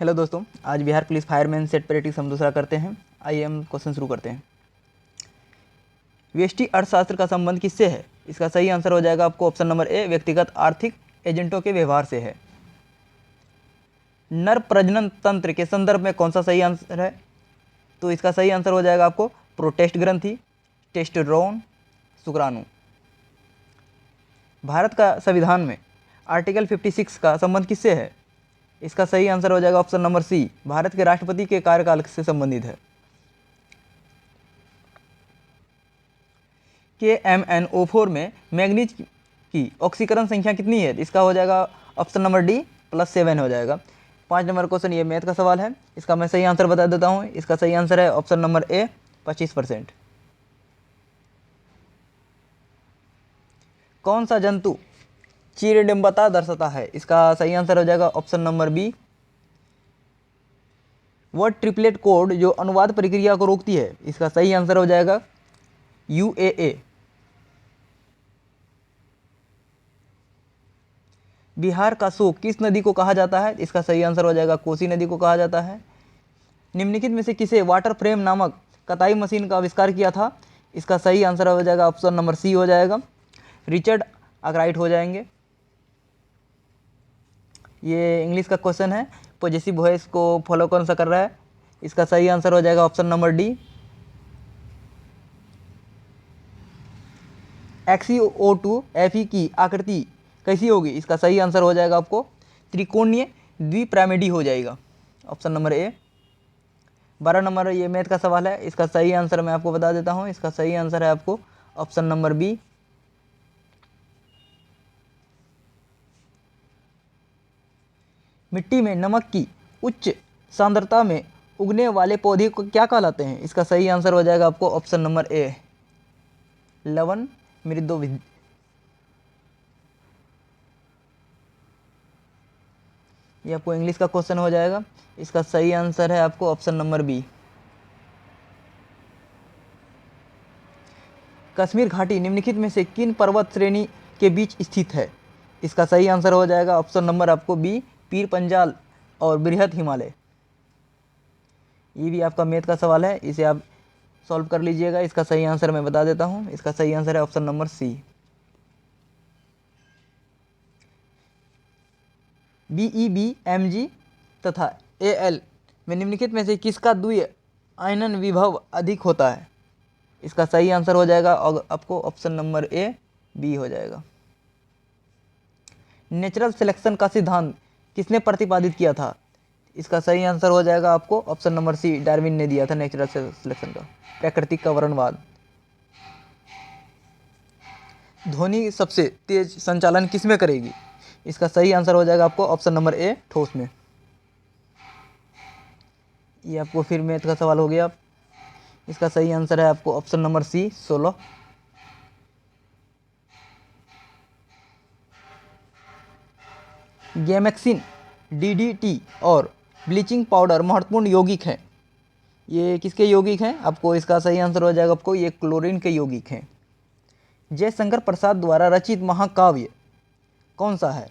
Hello दोस्तों, आज Bihar police fireman set practice हम दूसरा करते हैं। आइए हम क्वेश्चन शुरू करते हैं। व्यष्टि अर्थशास्त्र का संबंध किससे है? इसका सही आंसर हो जाएगा आपको ऑप्शन नंबर ए, व्यक्तिगत आर्थिक एजेंटों के व्यवहार से है। नर प्रजनन तंत्र के संदर्भ में कौन सा सही आंसर है? तो इसका सही आंसर हो जाएगा आपको प्रोटेस्ट ग्रंथि, टेस्टोस्टेरोन, शुक्राणु। भारत का संविधान में आर्टिकल 56 का संबंध किससे है? इसका सही आंसर हो जाएगा ऑप्शन नंबर सी, भारत के राष्ट्रपति के कार्यकाल से संबंधित है। KMnO4 में मैग्नीज की ऑक्सीकरण संख्या कितनी है? इसका हो जाएगा ऑप्शन नंबर डी, +7 हो जाएगा। 5 नंबर क्वेश्चन, ये मैथ का सवाल है। इसका मैं सही आंसर बता देता हूँ। इसका सही आंसर है ऑप्शन नंबर ए, 25%। कौन सा जंतु चिरडिम्बता दर्शाता है? इसका सही आंसर हो जाएगा option number B, word triplet code जो अनुवाद प्रक्रिया को रोकती है। इसका सही आंसर हो जाएगा UAA। बिहार का शोक किस नदी को कहा जाता है? इसका सही आंसर हो जाएगा कोसी नदी को कहा जाता है। निम्नलिखित में से किसे वाटर फ्रेम नामक कताई मशीन का आविष्कार किया था? इसका सही आंसर हो जाएगा ऑप्शन नंबर सी हो जाएगा, रिचर्ड आर्कराइट हो जाएंगे। ये इंग्लिश का क्वेश्चन है, पॉजेसिव वॉइस को फॉलो कौन सा कर रहा है? इसका सही आंसर हो जाएगा option number D, XeO2 Fe की आकृति कैसी होगी? इसका सही आंसर हो जाएगा आपको त्रिकोणीय द्विपिरामिडी हो जाएगा, ऑप्शन नंबर ए। 12 नंबर ये मैथ का सवाल है। इसका सही आंसर मैं आपको बता देता हूँ। इसका सही आंसर है आपको ऑप्शन नंबर बी, मिट्टी में नमक की उच्च सांद्रता में उगने वाले पौधे को क्या कहलाते हैं? इसका सही आंसर हो जाएगा आपको ऑप्शन नंबर ए, लवण मृदोविद। ये आपको इंग्लिश का क्वेश्चन हो जाएगा। इसका सही आंसर है आपको ऑप्शन नंबर बी। कश्मीर घाटी निम्नलिखित में से किन पर्वत श्रेणी के बीच स्थित है? इसका सही आंसर हो जाएगा ऑप्शन नंबर आपको बी, पीर पंजाल और बृहद हिमालय। ये भी आपका मैथ का सवाल है, इसे आप सॉल्व कर लीजिएगा। इसका सही आंसर मैं बता देता हूँ। इसका सही आंसर है ऑप्शन नंबर सी, BeBmg तथा Al में निम्नलिखित में से किसका द्वितीय आयनन विभव अधिक होता है? इसका सही आंसर हो जाएगा और आपको ऑप्शन नंबर ए, बी हो जाएगा। नेचुरल सिलेक्शन का सिद्धांत किसने प्रतिपादित किया था? इसका सही आंसर हो जाएगा आपको ऑप्शन नंबर सी, डार्विन ने दिया था नेचुरल सिलेक्शन का, प्राकृतिक का वर्णवाद। ध्वनि सबसे तेज संचालन किसमें करेगी? इसका सही आंसर हो जाएगा आपको ऑप्शन नंबर ए, ठोस में। ये आपको फिर मैथ का सवाल हो गया। इसका सही आंसर है आपको option number C, 16। Gammexane, DDT और ब्लीचिंग पाउडर महत्वपूर्ण यौगिक हैं। ये किसके यौगिक हैं? आपको इसका सही आंसर हो जाएगा आपको ये क्लोरीन के यौगिक हैं। जयशंकर प्रसाद द्वारा रचित महाकाव्य कौन सा है?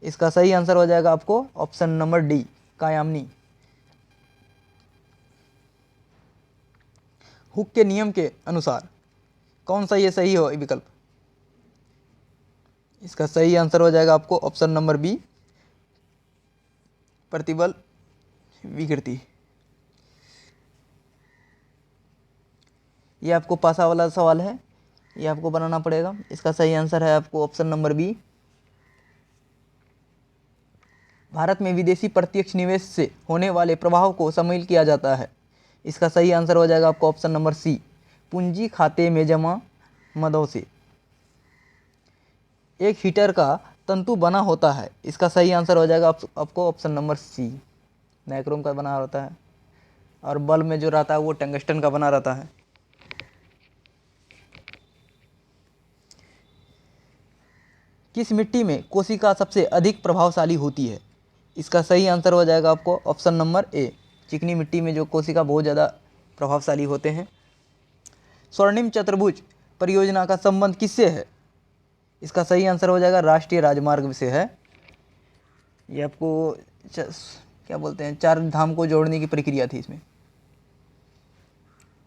इसका सही आंसर हो जाएगा आपको ऑप्शन नंबर डी, कायामनी। हुक के नियम के अनुसार कौन सा ये सही हो विकल्प? इसका सही आंसर हो जाएगा आपको ऑप्शन नंबर बी, प्रतिबल विकृति। ये आपको पासा वाला सवाल है, ये आपको बनाना पड़ेगा। इसका सही आंसर है आपको ऑप्शन नंबर बी, भारत में विदेशी प्रत्यक्ष निवेश से होने वाले प्रभाव को शामिल किया जाता है। इसका सही आंसर हो जाएगा आपको ऑप्शन नंबर सी, पूंजी खाते में जमा मदों से। एक हीटर का तंतु बना होता है। इसका सही आंसर हो जाएगा आपको ऑप्शन नंबर सी, नाइक्रोम का बना होता है, और बल्ब में जो रहता है वो टंगस्टन का बना रहता है। किस मिट्टी में कोशिका सबसे अधिक प्रभावशाली होती है? इसका सही आंसर हो जाएगा आपको ऑप्शन नंबर ए, चिकनी मिट्टी में जो कोशिका बहुत ज़्यादा प्रभावशाली होते हैं। स्वर्णिम चतुर्भुज परियोजना का संबंध किससे है? इसका सही आंसर हो जाएगा राष्ट्रीय राजमार्ग से है। ये आपको क्या बोलते हैं, चार धाम को जोड़ने की प्रक्रिया थी इसमें।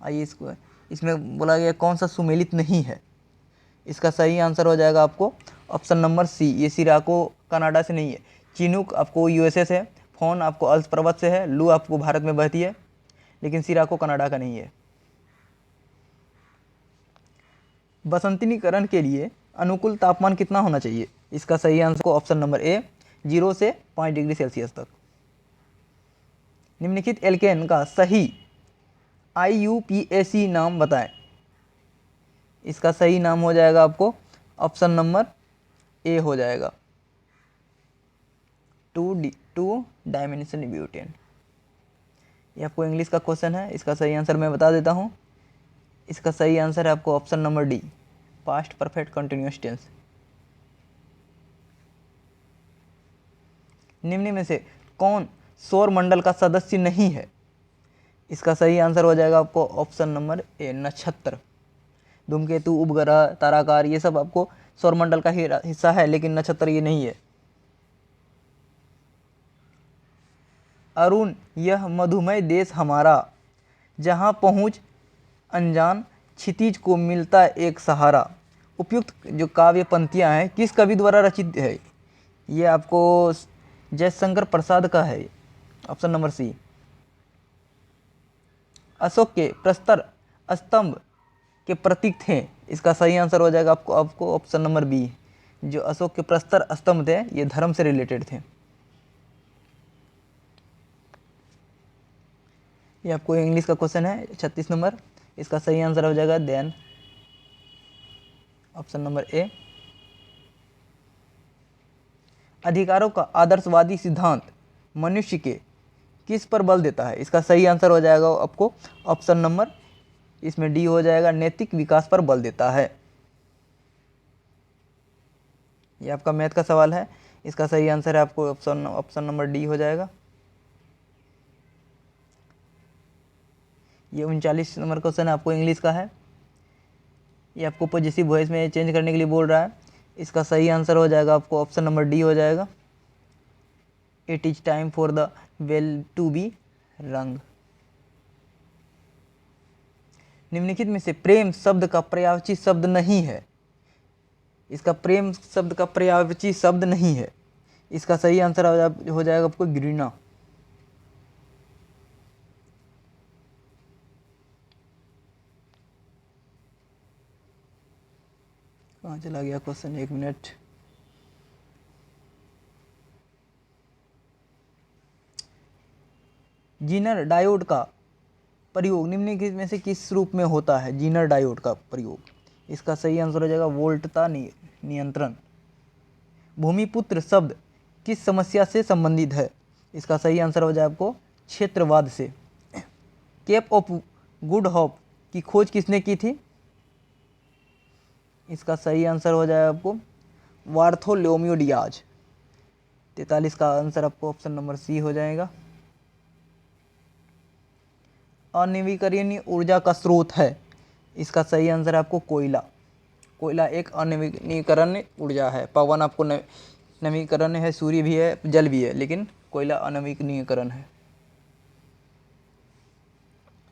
आइए इसको, इसमें बोला गया कौन सा सुमेलित नहीं है। इसका सही आंसर हो जाएगा आपको ऑप्शन नंबर सी, ये सिराको कनाडा से नहीं है। चिनूक आपको यूएसए से है, फोन आपको अल्प्स पर्वत से है, लू आपको भारत में बहती है, लेकिन सिराको कनाडा का नहीं है। बसंतीकरण के लिए अनुकूल तापमान कितना होना चाहिए? इसका सही आंसर को ऑप्शन नंबर ए 0 से 5 डिग्री सेल्सियस तक। निम्नलिखित एल्केन का सही IUPAC नाम बताएं। इसका सही नाम हो जाएगा आपको ऑप्शन नंबर ए हो जाएगा 2 डायमेंशनल ब्यूटेन। ये आपको इंग्लिश का क्वेश्चन है, इसका सही आंसर मैं बता देता हूँ। इसका सही आंसर है आपको option number D, past perfect continuous tense. निम्न में से कौन सौर मंडल का सदस्य नहीं है? इसका सही आंसर हो जाएगा आपको ऑप्शन नंबर ए, नक्षत्र। धूमकेतु, उपग्रह, ताराकार, ये सब आपको सौरमंडल का ही हिस्सा है, लेकिन नक्षत्र ये नहीं है। अरुण, यह मधुमय देश हमारा, जहाँ पहुँच अनजान क्षितिज को मिलता एक सहारा। उपयुक्त जो काव्य पंक्तियाँ हैं किस कवि द्वारा रचित है? ये आपको जयशंकर प्रसाद का है, ऑप्शन नंबर सी। अशोक के प्रस्तर स्तंभ के प्रतीक थे। इसका सही आंसर हो जाएगा आपको ऑप्शन नंबर बी। जो अशोक के प्रस्तर स्तंभ थे ये धर्म से रिलेटेड थे। ये आपको इंग्लिश का क्वेश्चन है 36 नंबर। इसका सही आंसर हो जाएगा देन ऑप्शन नंबर ए। अधिकारों का आदर्शवादी सिद्धांत मनुष्य के किस पर बल देता है? इसका सही आंसर हो जाएगा आपको ऑप्शन नंबर इसमें डी हो जाएगा, नैतिक विकास पर बल देता है। ये आपका मैथ का सवाल है, इसका सही आंसर है आपको ऑप्शन नंबर डी हो जाएगा। ये 39 नंबर क्वेश्चन आपको इंग्लिश का है। ये आपको पॉजिटिव वॉइस में चेंज करने के लिए बोल रहा है। इसका सही आंसर हो जाएगा आपको ऑप्शन नंबर डी हो जाएगा, it is time for the bell to be rung. निम्नलिखित में से प्रेम शब्द का पर्यायवाची शब्द नहीं है। इसका प्रेम शब्द का पर्यायवाची शब्द नहीं है। इसका सही आंसर हो जाएगा आपको घृणा। कहाँ चला गया क्वेश्चन, एक मिनट। जीनर डायोड का प्रयोग निम्नलिखित में से किस रूप में होता है? जीनर डायोड का प्रयोग, इसका सही आंसर हो जाएगा वोल्टता नियंत्रण। भूमिपुत्र शब्द किस समस्या से संबंधित है? इसका सही आंसर हो जाए आपको क्षेत्रवाद से। केप ऑफ गुड होप की खोज किसने की थी? इसका सही आंसर हो जाए आपको बार्थोलोम्यू डियाज। 43 का आंसर आपको ऑप्शन नंबर सी हो जाएगा। अनवीकरणीय ऊर्जा का स्रोत है, इसका सही आंसर है आपको कोयला। कोयला एक अनवीकरणीय ऊर्जा है। पवन आपको नवीकरण है, सूर्य भी है, जल भी है, लेकिन कोयला अनवीकरणीयकरण है।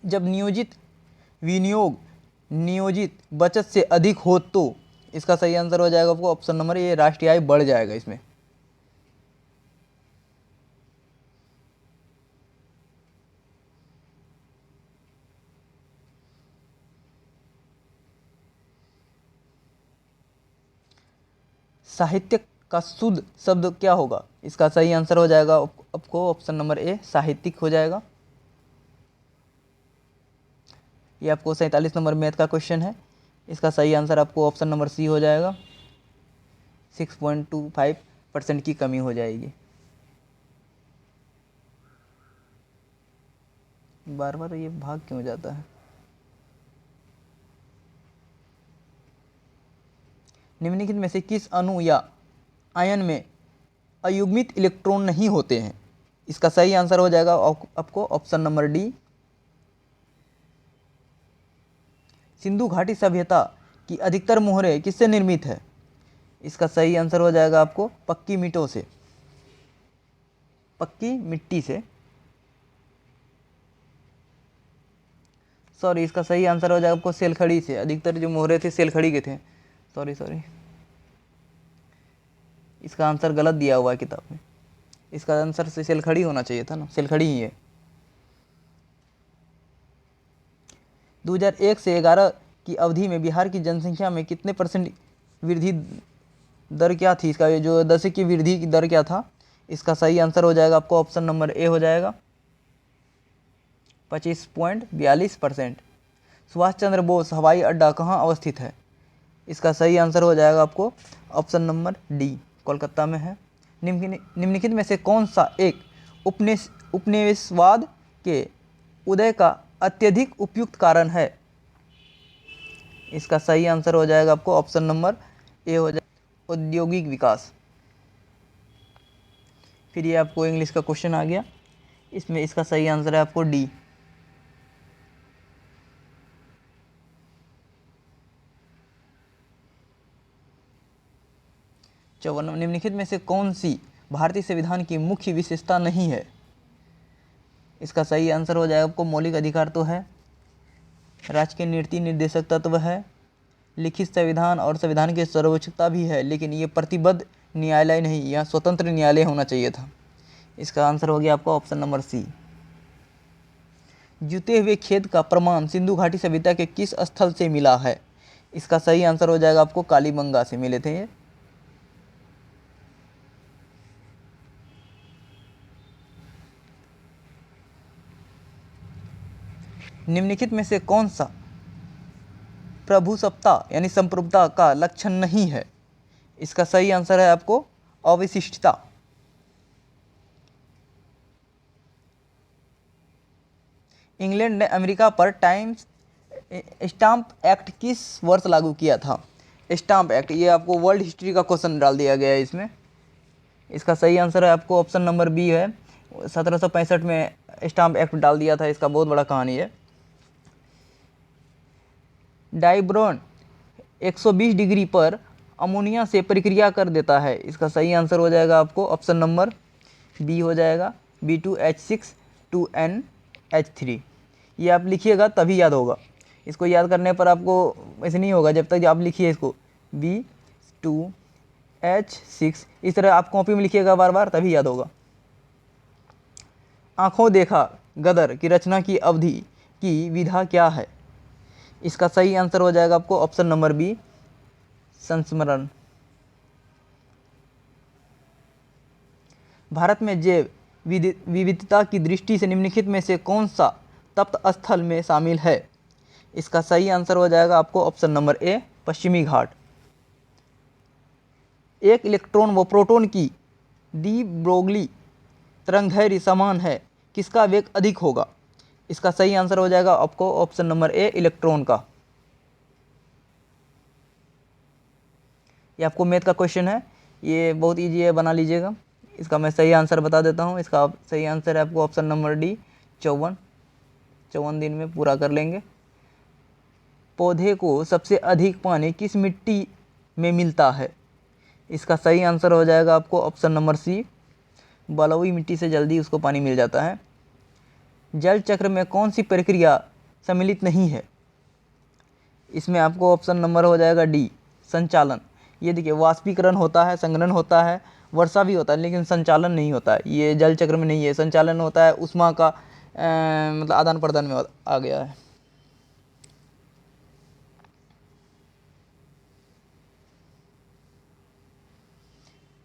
जब नियोजित विनियोग नियोजित बचत से अधिक हो तो इसका सही आंसर हो जाएगा आपको ऑप्शन नंबर ए, राष्ट्रीय आय बढ़ जाएगा इसमें। साहित्य का शुद्ध शब्द क्या होगा? इसका सही आंसर हो जाएगा आपको ऑप्शन नंबर ए, साहित्यिक हो जाएगा। ये आपको 47 नंबर मैथ का क्वेश्चन है। इसका सही आंसर आपको ऑप्शन नंबर सी हो जाएगा, 6.25% की कमी हो जाएगी। बार बार ये भाग क्यों जाता है? निम्नलिखित में से किस अणु या आयन में अयुग्मित इलेक्ट्रॉन नहीं होते हैं? इसका सही आंसर हो जाएगा आपको ऑप्शन नंबर डी, सिंधु घाटी सभ्यता की अधिकतर मोहरें किससे निर्मित है? इसका सही आंसर हो जाएगा आपको पक्की ईंटों से। पक्की मिट्टी से, सॉरी इसका सही आंसर हो जाएगा आपको सेलखड़ी से। अधिकतर जो मोहरे थे सेलखड़ी के थे। सॉरी इसका आंसर गलत दिया हुआ है किताब में। इसका आंसर से सेलखड़ी होना चाहिए था ना, सेलखड़ी ही है। 2001 से 11 की अवधि में बिहार की जनसंख्या में कितने % वृद्धि दर क्या थी? इसका ये जो दशक की वृद्धि की दर क्या था? इसका सही आंसर हो जाएगा आपको ऑप्शन नंबर ए हो जाएगा 25.42%। सुभाष चंद्र बोस हवाई अड्डा कहाँ अवस्थित है? इसका सही आंसर हो जाएगा आपको ऑप्शन नंबर डी, कोलकाता में है। निम्नलिखित में से कौन सा एक उपनिवेशवाद के उदय का अत्यधिक उपयुक्त कारण है? इसका सही आंसर हो जाएगा आपको ऑप्शन नंबर ए हो जाएगा औद्योगिक विकास। फिर ये आपको इंग्लिश का क्वेश्चन आ गया, इसमें इसका सही आंसर है आपको डी। निम्नलिखित में से कौन सी भारतीय संविधान की मुख्य विशेषता नहीं है? इसका सही आंसर हो जाएगा आपको मौलिक अधिकार तो है, राज्य के नीति निर्देशक तत्व है, लिखित संविधान और संविधान की सर्वोच्चता भी है, लेकिन ये प्रतिबद्ध न्यायालय नहीं, यहाँ स्वतंत्र न्यायालय होना चाहिए था। इसका आंसर हो गया आपका ऑप्शन नंबर सी। जुते हुए खेत का प्रमाण सिंधु घाटी सभ्यता के किस स्थल से मिला है? इसका सही आंसर हो जाएगा आपको कालीबंगा से मिले थे ये। निम्नलिखित में से कौन सा प्रभुसत्ता यानी संप्रभुता का लक्षण नहीं है? इसका सही आंसर है आपको अविशिष्टता। इंग्लैंड ने अमेरिका पर स्टाम्प एक्ट किस वर्ष लागू किया था? स्टाम्प एक्ट, ये आपको वर्ल्ड हिस्ट्री का क्वेश्चन डाल दिया गया है इसमें। इसका सही आंसर है आपको ऑप्शन नंबर बी है, 1765 में स्टाम्प एक्ट डाल दिया था। इसका बहुत बड़ा कहानी है। डाइब्रोन 120 डिग्री पर अमोनिया से प्रक्रिया कर देता है। इसका सही आंसर हो जाएगा आपको ऑप्शन नंबर बी हो जाएगा B2H6 2NH3। ये आप लिखिएगा तभी याद होगा। इसको याद करने पर आपको ऐसे नहीं होगा जब तक आप लिखिए इसको B2H6, इस तरह आप कॉपी में लिखिएगा बार बार, तभी याद होगा। आंखों देखा गदर की रचना की अवधि की विधा क्या है? इसका सही आंसर हो जाएगा आपको ऑप्शन नंबर बी संस्मरण। भारत में जैव विविधता की दृष्टि से निम्नलिखित में से कौन सा तप्त स्थल में शामिल है? इसका सही आंसर हो जाएगा आपको ऑप्शन नंबर ए पश्चिमी घाट। एक इलेक्ट्रॉन व प्रोटॉन की डी ब्रोगली तरंगदैर्घ्य समान है, किसका वेग अधिक होगा? इसका सही आंसर हो जाएगा आपको ऑप्शन नंबर ए इलेक्ट्रॉन का। ये आपको मैथ का क्वेश्चन है, ये बहुत इजी है, बना लीजिएगा। इसका मैं सही आंसर बता देता हूँ। इसका सही आंसर है आपको ऑप्शन नंबर डी 54 दिन में पूरा कर लेंगे। पौधे को सबसे अधिक पानी किस मिट्टी में मिलता है? इसका सही आंसर हो जाएगा आपको ऑप्शन नंबर सी बलुई मिट्टी से जल्दी उसको पानी मिल जाता है। जल चक्र में कौन सी प्रक्रिया सम्मिलित नहीं है? इसमें आपको ऑप्शन नंबर हो जाएगा डी संचालन। ये देखिए वाष्पीकरण होता है, संघनन होता है, वर्षा भी होता है, लेकिन संचालन नहीं होता है। ये जल चक्र में नहीं है। संचालन होता है ऊष्मा का मतलब आदान प्रदान में आ गया है।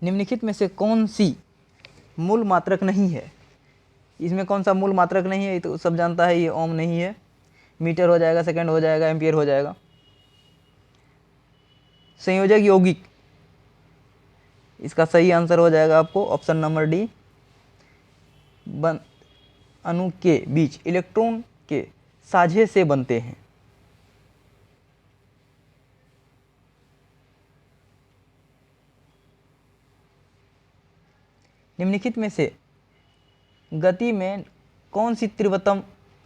निम्नलिखित में से कौन सी मूल मात्रक नहीं है? इसमें कौन सा मूल मात्रक नहीं है? ये तो सब जानता है, ये ओम नहीं है। मीटर हो जाएगा, सेकंड हो जाएगा, एम्पियर हो जाएगा। संयोजक यौगिक, इसका सही आंसर हो जाएगा आपको ऑप्शन नंबर डी अणु के बीच इलेक्ट्रॉन के साझे से बनते हैं। निम्नलिखित में से गति में कौन सी तीव्रतम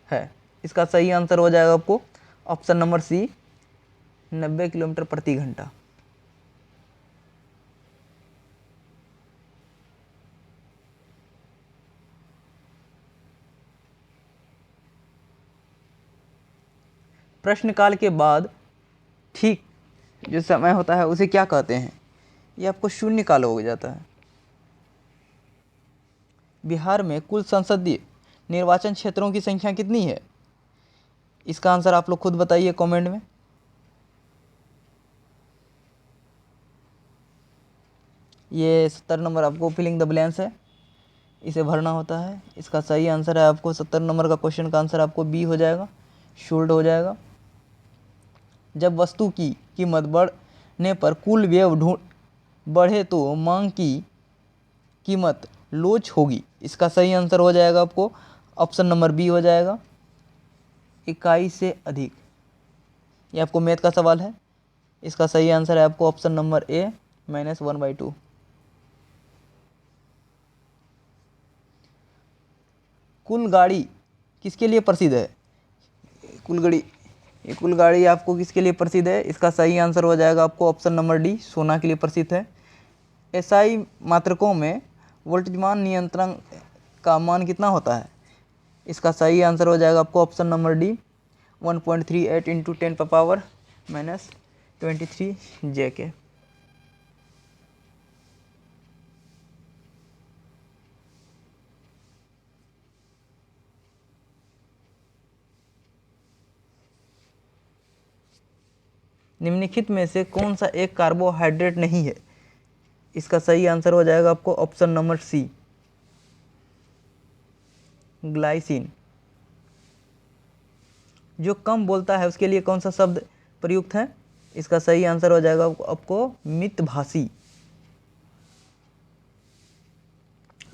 है? इसका सही आंसर हो जाएगा आपको ऑप्शन नंबर सी 90 किलोमीटर प्रति घंटा। प्रश्नकाल के बाद ठीक जो समय होता है उसे क्या कहते हैं? ये आपको शून्य काल हो जाता है। बिहार में कुल संसदीय निर्वाचन क्षेत्रों की संख्या कितनी है? इसका आंसर आप लोग खुद बताइए कमेंट में। ये 70 नंबर आपको फिलिंग द ब्लैंक्स है, इसे भरना होता है। इसका सही आंसर है आपको 70 नंबर का क्वेश्चन का आंसर आपको बी हो जाएगा, शोल्ड हो जाएगा। जब वस्तु की कीमत बढ़ने पर कुल व्यय बढ़े तो मांग की कीमत लोच होगी। इसका सही आंसर हो जाएगा आपको ऑप्शन नंबर बी हो जाएगा, इकाई से अधिक। ये आपको मैथ का सवाल है। इसका सही आंसर है आपको ऑप्शन नंबर ए -1/2। कुल गाड़ी किसके लिए प्रसिद्ध है? कुल गाड़ी आपको किसके लिए प्रसिद्ध है? इसका सही आंसर हो जाएगा आपको ऑप्शन नंबर डी, सोना के लिए प्रसिद्ध है। एसआई मात्रकों में वोल्टेज मान नियंत्रण का मान कितना होता है? इसका सही आंसर हो जाएगा आपको ऑप्शन नंबर डी, 1.38 × 10⁻⁻23 JK। निम्नलिखित में से कौन सा एक कार्बोहाइड्रेट नहीं है? इसका सही आंसर हो जाएगा आपको ऑप्शन नंबर सी, ग्लाइसिन। जो कम बोलता है उसके लिए कौन सा शब्द प्रयुक्त है? इसका सही आंसर हो जाएगा आपको मितभाषी।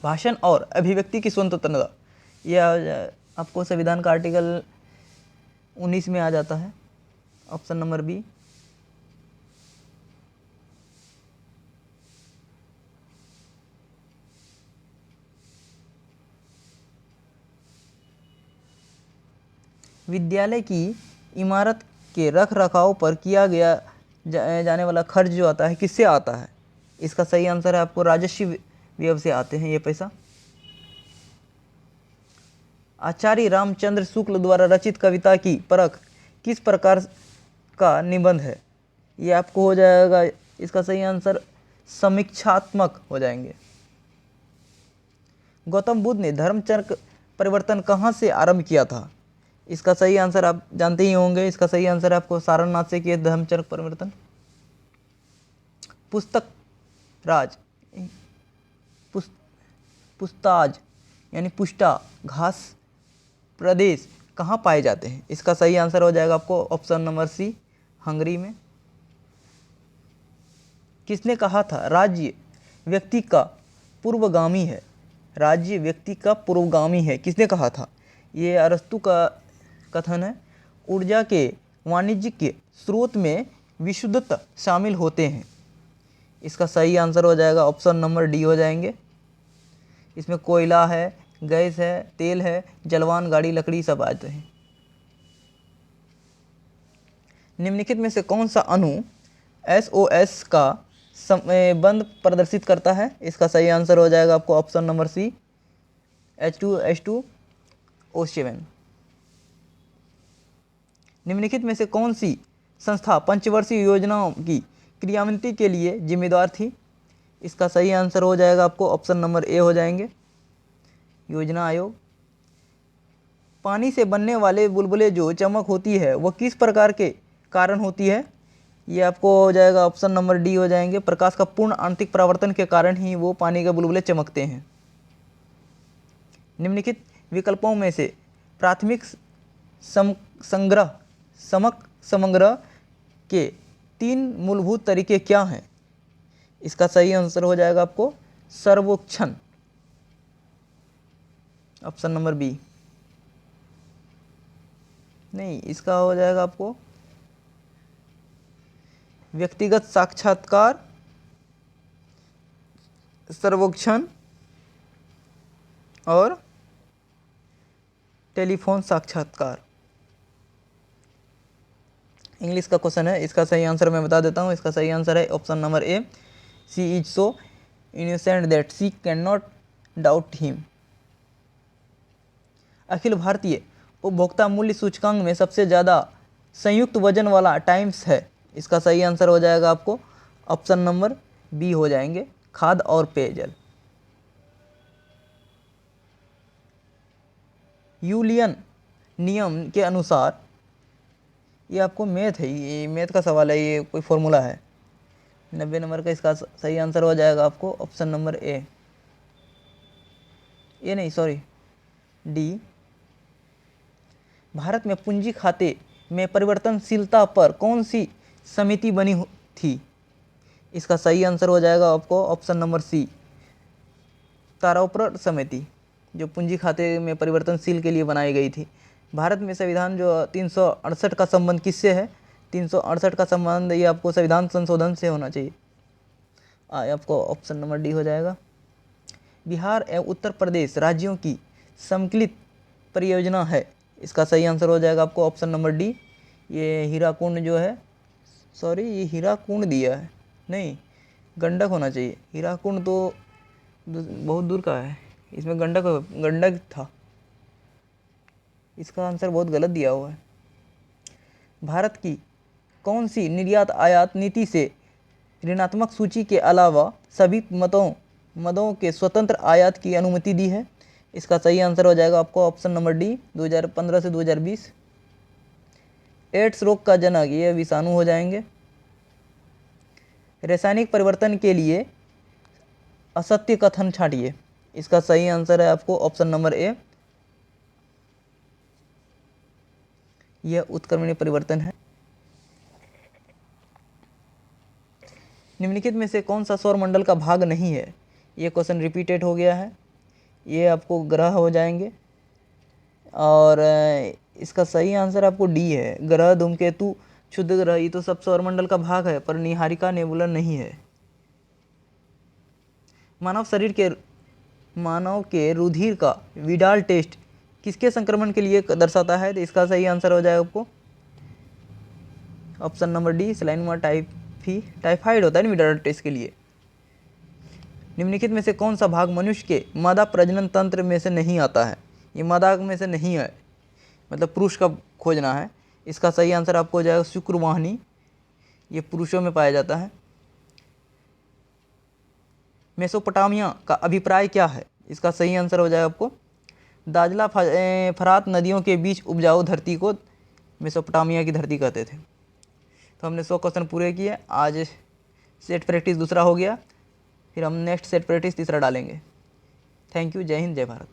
भाषण और अभिव्यक्ति की स्वतंत्रता, यह आपको संविधान का आर्टिकल 19 में आ जाता है, ऑप्शन नंबर बी। विद्यालय की इमारत के रख रखाव पर किया जाने वाला खर्च जो आता है किससे आता है? इसका सही आंसर है आपको राजस्व व्यय से आते हैं ये पैसा। आचार्य रामचंद्र शुक्ल द्वारा रचित कविता की परख किस प्रकार का निबंध है? ये आपको हो जाएगा, इसका सही आंसर समीक्षात्मक हो जाएंगे। गौतम बुद्ध ने धर्मचक्र परिवर्तन कहाँ से आरंभ किया था? इसका सही आंसर आप जानते ही होंगे। इसका सही आंसर है आपको सारनाथ से किया धर्मचक्र परिवर्तन। पुस्तक राज पुस्ताज यानी पुष्टा घास प्रदेश कहाँ पाए जाते हैं? इसका सही आंसर हो जाएगा आपको ऑप्शन नंबर सी, हंगरी में। किसने कहा था राज्य व्यक्ति का पूर्वगामी है? राज्य व्यक्ति का पूर्वगामी है, किसने कहा था? ये अरस्तु का कथन है। ऊर्जा के वाणिज्यिक स्रोत में विशुद्धता शामिल होते हैं। इसका सही आंसर हो जाएगा ऑप्शन नंबर डी हो जाएंगे। इसमें कोयला है, गैस है, तेल है, जलवान, गाड़ी, लकड़ी सब आते हैं। निम्नलिखित में से कौन सा अणु SOS का बंध प्रदर्शित करता है? इसका सही आंसर हो जाएगा आपको ऑप्शन नंबर सी, H2SO7। निम्नलिखित में से कौन सी संस्था पंचवर्षीय योजनाओं की क्रियान्वित के लिए जिम्मेदार थी? इसका सही आंसर हो जाएगा आपको ऑप्शन नंबर ए हो जाएंगे, योजना आयोग। पानी से बनने वाले बुलबुले जो चमक होती है वह किस प्रकार के कारण होती है? ये आपको हो जाएगा ऑप्शन नंबर डी हो जाएंगे, प्रकाश का पूर्ण आंतरिक परावर्तन के कारण ही वो पानी के बुलबुले चमकते हैं। निम्नलिखित विकल्पों में से प्राथमिक समग्र के 3 मूलभूत तरीके क्या हैं? इसका सही आंसर हो जाएगा आपको सर्वोक्षण, ऑप्शन नंबर बी। नहीं, इसका हो जाएगा आपको व्यक्तिगत साक्षात्कार, सर्वोक्षण और टेलीफोन साक्षात्कार। इंग्लिश का क्वेश्चन है, इसका सही आंसर मैं बता देता हूँ। इसका सही आंसर है option number A, she is so innocent that she can not doubt him. अखिल भारतीय उपभोक्ता मूल्य सूचकांक में सबसे ज़्यादा संयुक्त वजन वाला टाइम्स है। इसका सही आंसर हो जाएगा आपको ऑप्शन नंबर बी हो जाएंगे, खाद्य और पेयजल। यूलियन नियम के अनुसार, ये आपको मैथ है, ये मैथ का सवाल है, ये कोई फॉर्मूला है। 90 नंबर का इसका सही आंसर हो जाएगा आपको ऑप्शन नंबर ए नहीं सॉरी डी। भारत में पूंजी खाते में परिवर्तनशीलता पर कौन सी समिति बनी थी? इसका सही आंसर हो जाएगा आपको ऑप्शन नंबर सी, ताराउपर समिति, जो पूंजी खाते में परिवर्तनशील के लिए बनाई गई थी। भारत में संविधान जो 368 का संबंध किससे है? 368 का संबंध ये आपको संविधान संशोधन से होना चाहिए। आपको ऑप्शन नंबर डी हो जाएगा। बिहार एवं उत्तर प्रदेश राज्यों की सम्मिलित परियोजना है। इसका सही आंसर हो जाएगा आपको ऑप्शन नंबर डी, ये हीराकुंड जो है, सॉरी ये हीराकुंड दिया है, नहीं गंडक होना चाहिए। हीराकुंड तो बहुत दूर का है, इसमें गंडक था। इसका आंसर बहुत गलत दिया हुआ है। भारत की कौन सी निर्यात आयात नीति से ऋणात्मक सूची के अलावा सभी मदों के स्वतंत्र आयात की अनुमति दी है? इसका सही आंसर हो जाएगा आपको ऑप्शन नंबर डी, 2015 से 2020। एड्स रोग का जनक ये विषाणु हो जाएंगे। रासायनिक परिवर्तन के लिए असत्य कथन छांटिए। इसका सही आंसर है आपको ऑप्शन नंबर ए, यह उत्क्रमणीय परिवर्तन है। निम्नलिखित में से कौन सा सौरमंडल का भाग नहीं है? ये क्वेश्चन रिपीटेड हो गया है, ये आपको ग्रह हो जाएंगे और इसका सही आंसर आपको डी है, ग्रह, धूमकेतु, क्षुद्र ग्रह, ये तो सब सौरमंडल का भाग है, पर निहारिका नेबुला नहीं है। मानव के रुधिर का विडाल टेस्ट किसके संक्रमण के लिए दर्शाता है? तो इसका सही आंसर हो जाएगा आपको ऑप्शन नंबर डी, सलाइनोमा टाइफाइड होता है ना विडाल टेस्ट के लिए। निम्नलिखित में से कौन सा भाग मनुष्य के मादा प्रजनन तंत्र में से नहीं आता है? ये मादा में से नहीं है, मतलब पुरुष का खोजना है। इसका सही आंसर आपको हो जाएगा शुक्रवाहिनी, ये पुरुषों में पाया जाता है। मेसोपोटामिया का अभिप्राय क्या है? इसका सही आंसर हो जाएगा आपको दाजला फरात नदियों के बीच उपजाऊ धरती को मेसोपोटामिया की धरती कहते थे। तो हमने 100 क्वेश्चन पूरे किए। आज सेट प्रैक्टिस दूसरा हो गया, फिर हम नेक्स्ट सेट प्रैक्टिस तीसरा डालेंगे। थैंक यू, जय हिंद, जय भारत।